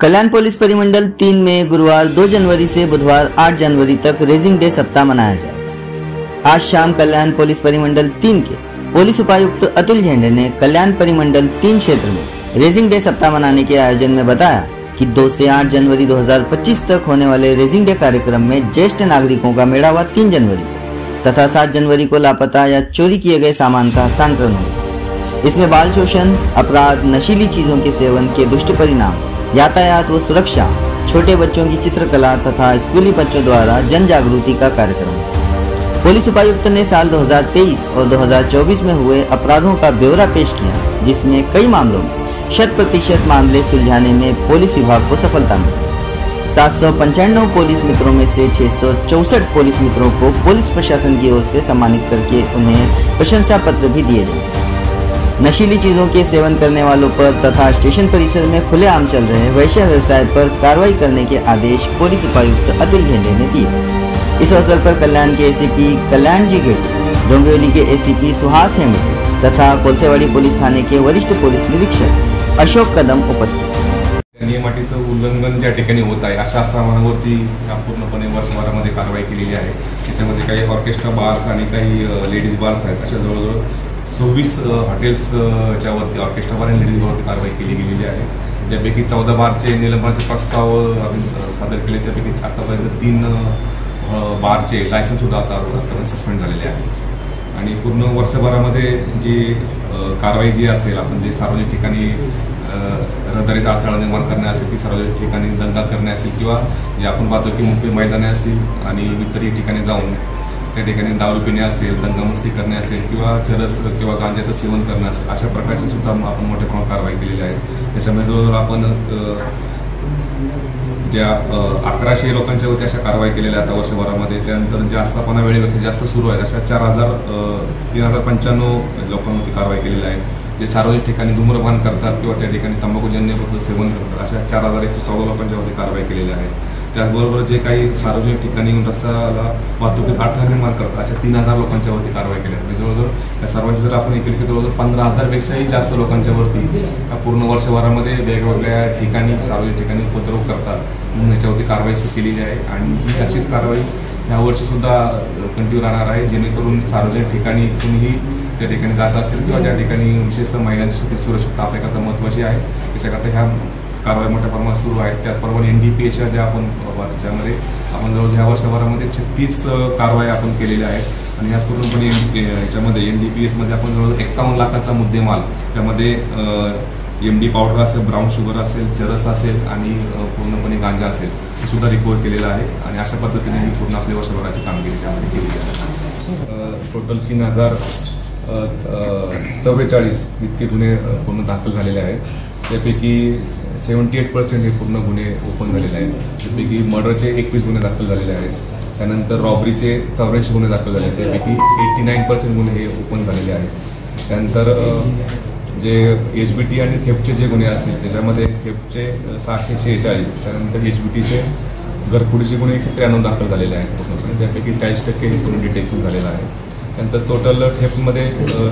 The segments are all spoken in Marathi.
कल्याण पुलिस परिमंडल 3 में गुरुवार 2 जनवरी से बुधवार 8 जनवरी तक रेजिंग डे सप्ताह मनाया जाएगा। आज शाम कल्याण पुलिस परिमंडल 3 के पुलिस उपायुक्त अतुल झेंडे ने कल्याण परिमंडल 3 क्षेत्र में रेजिंग डे सप्ताह मनाने के आयोजन में बताया कि 2 से 8 जनवरी 2025 तक होने वाले रेजिंग डे कार्यक्रम में ज्येष्ठ नागरिकों का मेड़ावा 3 जनवरी तथा 7 जनवरी को लापता या चोरी किए गए सामान का हस्तांतरण होगा। इसमें बाल शोषण, अपराध, नशीली चीजों के सेवन के दुष्ट परिणाम, यातायात व सुरक्षा, छोटे बच्चों की चित्रकला तथा स्कूली बच्चों द्वारा जन जागृति का कार्यक्रम। पुलिस उपायुक्त ने साल 2023 और 2024 में हुए अपराधों का ब्यौरा पेश किया, जिसमें कई मामलों में 100% मामले सुलझाने में पुलिस विभाग को सफलता मिली। 795 पुलिस मित्रों में से 664 पुलिस मित्रों को पुलिस प्रशासन की ओर से सम्मानित करके उन्हें प्रशंसा पत्र भी दिए गए। नशीली चीजों के सेवन करने वालों पर तथा स्टेशन परिसर में खुलेआम चल रहे वैश्य व्यवसाय पर कार्रवाई करने के आदेश पुलिस उपायुक्त अतुल झेंडे ने दिए। इस अवसर पर कल्याण के एसीपी कल्याण जी गेट, डोंबिवली के एसीपी सुहास हेमड़े तथा कोलसेवाड़ी पुलिस थाने के वरिष्ठ पुलिस निरीक्षक अशोक कदम उपस्थित। नियमाटीचं उल्लंघन ज्या ठिकाणी होत आहे अशा स्थानावरती पूर्णपणे वर्षभरामध्ये कारवाई केलेली आहे। त्याच्यामध्ये काही ऑर्केस्ट्रा बार्स आणि काही लेडीज बार्स आहेत। अशा जवळजवळ 26 हॉटेल्सच्या वरती ऑर्केस्ट्रा बार आणि लेडीज बारवरती कारवाई केली गेलेली आहे। त्यापैकी 14 बारचे निलंबनाचे प्रस्ताव सादर केले, त्यापैकी आतापर्यंत 3 बारचे लायसन्स सुद्धा आता सस्पेंड झालेले आहे। आणि पूर्ण वर्षभरामध्ये जी कारवाई जी असेल, आपण जे सार्वजनिक ठिकाणी रहदारीचा अडथळा निर्माण करणे असेल की सार्वजनिक ठिकाणी दंगा करणे असेल किंवा जे आपण पाहतो की मोकळी मैदाने असतील आणि इतरही ठिकाणी जाऊन त्या ठिकाणी दारू पिणे असेल, दंगामस्ती करणे असेल किंवा चरस किंवा गांजाचं सेवन करणं असेल, अशा प्रकारची सुद्धा आपण मोठ्या प्रमाणात कारवाई केलेली आहे। त्याच्यामध्ये जवळजवळ आपण ज्या 1100 लोकांच्यावरती अशा कारवाई केलेल्या आता वर्षभरामध्ये। त्यानंतर ज्या आस्थापना वेळेवरती जास्त सुरू आहेत अशा 3095 लोकांवरती कारवाई केलेली आहे। जे सार्वजनिक ठिकाणी धूम्रपान करतात किंवा त्या ठिकाणी तंबाखूजन्य सेवन करतात अशा 4114 लोकांच्यावरती कारवाई केलेली आहे। त्याचबरोबर जे काही सार्वजनिक ठिकाणी रस्त्याला वाहतुकीत अडथळा निर्माण करतात अशा 3000 लोकांच्यावरती कारवाई केली आहे। जवळजवळ त्या सर्वांची जर आपण एकत्रित जवळजवळ 15,000 पेक्षाही जास्त लोकांच्यावरती पूर्ण वर्षभरामध्ये वेगवेगळ्या ठिकाणी सार्वजनिक ठिकाणी उपद्रव करतात म्हणून याच्यावरती कारवाई केलेली आहे। आणि ही अशीच कारवाई यावर्षी सुद्धा कंटिन्यू राहणार आहे, जेणेकरून सार्वजनिक ठिकाणी कुणीही त्या ठिकाणी जात असेल किंवा ज्या ठिकाणी विशेषतः महिलांची सुरक्षितता आपल्याकरता महत्त्वाची आहे, त्याच्याकरता ह्या कारवाई मोठ्या प्रमाणात सुरू आहेत। त्याचप्रमाणे NDPSच्या ज्या ज्यामध्ये आपण जवळ ह्या वर्षभरामध्ये 36 कारवाई आपण केलेल्या आहेत। आणि या पूर्णपणे याच्यामध्ये NDPSमध्ये आपण जवळ 51 लाखाचा मुद्देमाल, त्यामध्ये MD पावडर असेल, ब्राऊन शुगर असेल, चरस असेल आणि पूर्णपणे गांजा असेल हे सुद्धा रिकवर केलेलं आहे। आणि अशा पद्धतीने ही पूर्ण आपल्या वर्षभराची कामगिरी त्यामध्ये केली आहे। टोटल 3044 इतके गुन्हे पूर्ण दाखल झालेले आहेत। त्यापैकी 78% हे पूर्ण गुन्हे ओपन झालेले आहेत। त्यापैकी मर्डरचे 21 गुन्हे दाखल झालेले आहेत। त्यानंतर रॉबरीचे 84 गुन्हे दाखल झाले आहेत, त्यापैकी 89% गुन्हे हे ओपन झालेले आहेत। त्यानंतर जे HBT आणि थेफ्टचे जे गुन्हे असतील त्याच्यामध्ये थेफ्टचे 646, त्यानंतर HBTचे घरफोडीचे गुन्हे 193 दाखल झालेले आहेत। त्यापैकी 40% हे गुन्हे डिटेक्शन झालेलं आहे। त्यानंतर टोटल थेफ्टमध्ये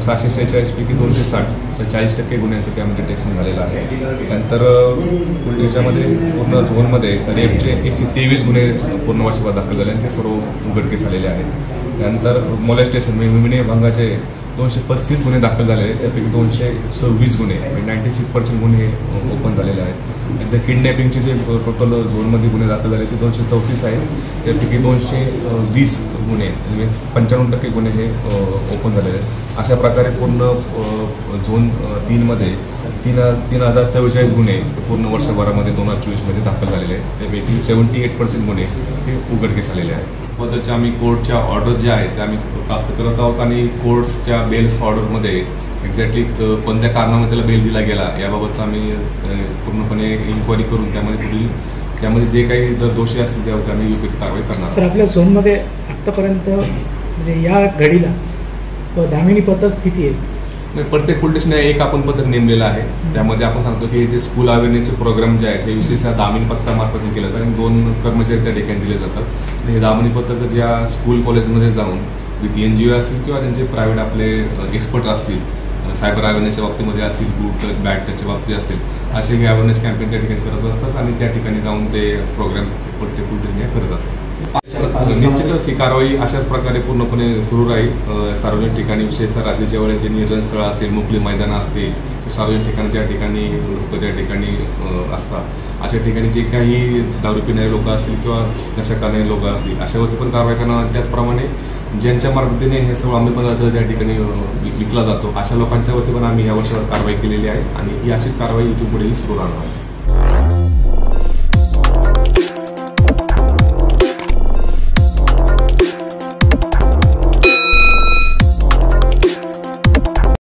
646 पैकी 260, 40% गुन्ह्यांचं त्यामध्ये डिटेक्शन झालेलं आहे। त्यानंतर याच्यामध्ये पूर्ण झोनमध्ये रेपचे 123 गुन्हे पूर्ण वर्षभर दाखल झाले आणि ते सर्व उघडकीस आलेले आहेत। त्यानंतर मोलेस्टेशन विनय भंगाचे 235 गुन्हे दाखल झाले आहेत, त्यापैकी 226 गुन्हे 96% गुन्हे ओपन झालेले आहेत। नंतर किडनॅपिंगचे जे टोटल झोनमध्ये गुन्हे दाखल झाले ते 234 आहेत, त्यापैकी 220 गुन्हे म्हणजे 95% गुन्हे हे ओपन झालेले आहेत। अशा प्रकारे पूर्ण झोन 3मध्ये 3044 गुन्हे पूर्ण वर्षभरामध्ये 2024मध्ये दाखल झालेले आहेत। त्यापैकी 78% गुन्हे हे उघडकीस आलेले आहेत। पद्धतीच्या आम्ही कोर्टच्या ऑर्डर ज्या आहेत त्या आम्ही प्राप्त करत आहोत आणि कोर्ट्सच्या बेल्स ऑर्डरमध्ये एक्झॅक्टली कोणत्या कारणामुळे त्याला बेल दिला गेला याबाबतचा आम्ही पूर्णपणे इन्क्वायरी करून त्यामध्ये जे काही जर दोषी असतील त्यावर आम्ही योग्य कारवाई करणार। सर, आपल्या झोनमध्ये आत्तापर्यंत म्हणजे या घडीला दामिनी पथक किती आहे? प्रत्येक पोलीस स्टेशनला एक आपण पथक नेमलेलं आहे। त्यामध्ये आपण सांगतो की जे स्कूल अवेअरनेसचे प्रोग्राम जे आहेत ते विशेषतः दामिनी पथकामार्फत केले जातात आणि 2 कर्मचारी त्या ठिकाणी दिले जातात। हे दामिनी पथक ज्या स्कूल कॉलेजमध्ये जाऊन विथ NGO असेल किंवा त्यांचे प्रायव्हेट आपले एक्सपर्ट असतील सायबर अवेअरनेसच्या बाबतीमध्ये असेल, गुड टच बॅड टचच्या बाबतीत असेल, असे हे अवेअरनेस कॅम्पेन त्या ठिकाणी करत असतात आणि त्या ठिकाणी जाऊन ते प्रोग्राम करत असतात. निश्चितच ही कारवाई अशाच प्रकारे पूर्णपणे सुरू राहील. सार्वजनिक ठिकाणी विशेषतः रात्रीच्या वेळेत निर्जन स्थळं असेल, मोकळी मैदानं असतील, सार्वजनिक ठिकाणी त्या ठिकाणी लोक त्या ठिकाणी असतात, अशा ठिकाणी जे काही दारू पिणारे लोक असतील किंवा नशा करणारे लोक असतील अशावरती पण कारवाई करणार. त्याचप्रमाणे ज्यांच्या मार्फतीने हे सर्व अंमली पदार्थ त्या ठिकाणी विकला जातो अशा लोकांच्यावरती पण आम्ही या वर्षावर कारवाई केलेली आहे आणि ही अशीच कारवाई इथून पुढेही सुरू राहणार आहे.